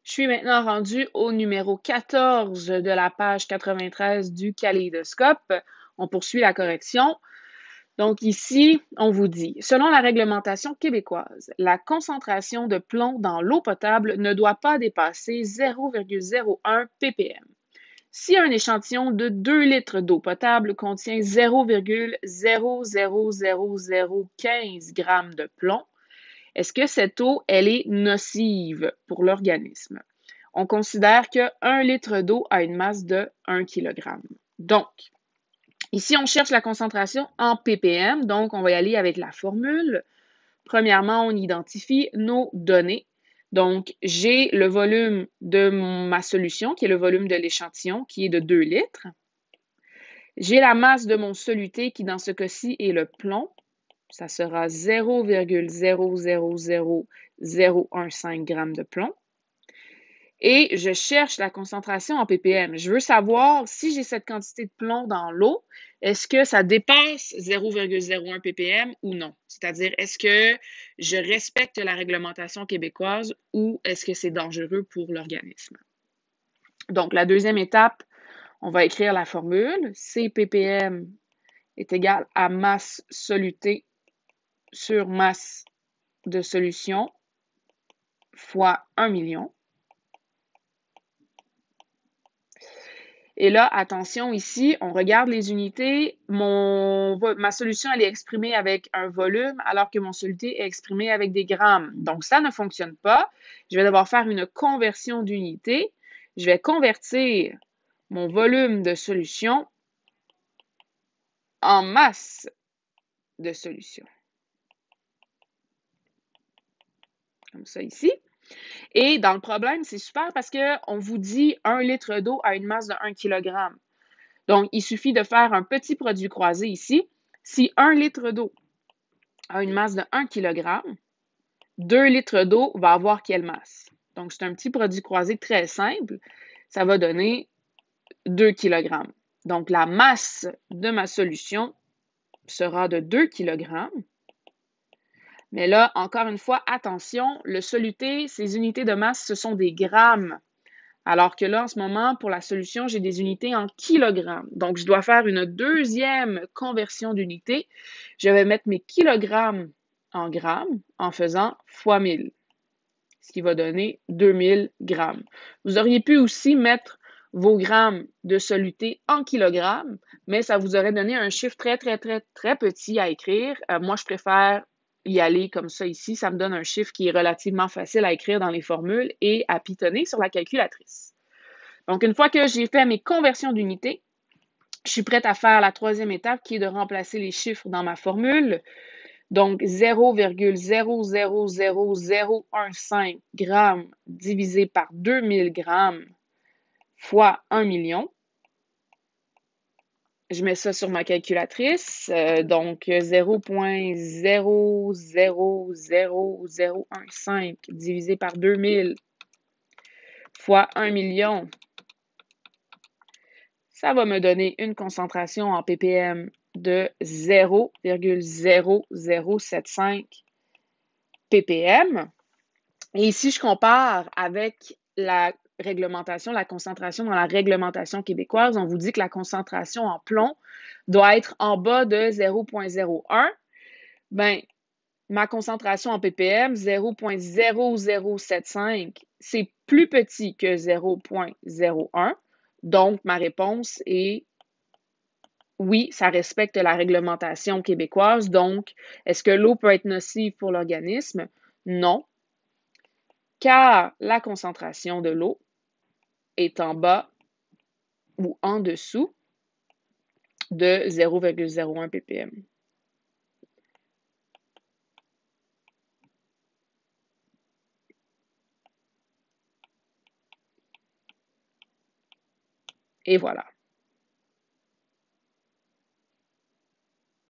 Je suis maintenant rendue au numéro 14 de la page 93 du kaléidoscope. On poursuit la correction. Donc ici, on vous dit, selon la réglementation québécoise, la concentration de plomb dans l'eau potable ne doit pas dépasser 0,01 ppm. Si un échantillon de 2 litres d'eau potable contient 0,00015 g de plomb, est-ce que cette eau, elle est nocive pour l'organisme? On considère que 1 litre d'eau a une masse de 1 kg. Donc, ici, on cherche la concentration en ppm, donc on va y aller avec la formule. Premièrement, on identifie nos données. Donc, j'ai le volume de ma solution, qui est le volume de l'échantillon, qui est de 2 litres. J'ai la masse de mon soluté, qui dans ce cas-ci est le plomb. Ça sera 0,000015 g de plomb. Et je cherche la concentration en ppm. Je veux savoir si j'ai cette quantité de plomb dans l'eau, est-ce que ça dépasse 0,01 ppm ou non? C'est-à-dire, est-ce que je respecte la réglementation québécoise ou est-ce que c'est dangereux pour l'organisme? Donc, la deuxième étape, on va écrire la formule. CppM est égal à masse solutée sur masse de solution fois 1 million. Et là, attention ici, on regarde les unités. Ma solution, elle est exprimée avec un volume, alors que mon soluté est exprimé avec des grammes. Donc, ça ne fonctionne pas. Je vais devoir faire une conversion d'unité. Je vais convertir mon volume de solution en masse de solution. Comme ça ici. Et dans le problème, c'est super parce qu'on vous dit 1 litre d'eau a une masse de 1 kg. Donc, il suffit de faire un petit produit croisé ici. Si 1 litre d'eau a une masse de 1 kg, 2 litres d'eau va avoir quelle masse? Donc, c'est un petit produit croisé très simple. Ça va donner 2 kg. Donc, la masse de ma solution sera de 2 kg. Mais là, encore une fois, attention, le soluté, ces unités de masse, ce sont des grammes. Alors que là, en ce moment, pour la solution, j'ai des unités en kilogrammes. Donc, je dois faire une deuxième conversion d'unités. Je vais mettre mes kilogrammes en grammes en faisant fois 1000, ce qui va donner 2000 grammes. Vous auriez pu aussi mettre vos grammes de soluté en kilogrammes, mais ça vous aurait donné un chiffre très, très, très, très petit à écrire. Moi, je préfère y aller comme ça ici. Ça me donne un chiffre qui est relativement facile à écrire dans les formules et à pitonner sur la calculatrice. Donc, une fois que j'ai fait mes conversions d'unités, je suis prête à faire la troisième étape qui est de remplacer les chiffres dans ma formule. Donc, 0,00015 grammes divisé par 2000 grammes fois 1 million. Je mets ça sur ma calculatrice. Donc, 0,00015 divisé par 2000 fois 1 million. Ça va me donner une concentration en ppm de 0,0075 ppm. Et ici, je compare avec la réglementation, la concentration dans la réglementation québécoise. On vous dit que la concentration en plomb doit être en bas de 0,01. Ben, ma concentration en ppm, 0,0075, c'est plus petit que 0,01. Donc, ma réponse est oui, ça respecte la réglementation québécoise. Donc, est-ce que l'eau peut être nocive pour l'organisme? Non, car la concentration de l'eau est en bas ou en dessous de 0,01 ppm. Et voilà.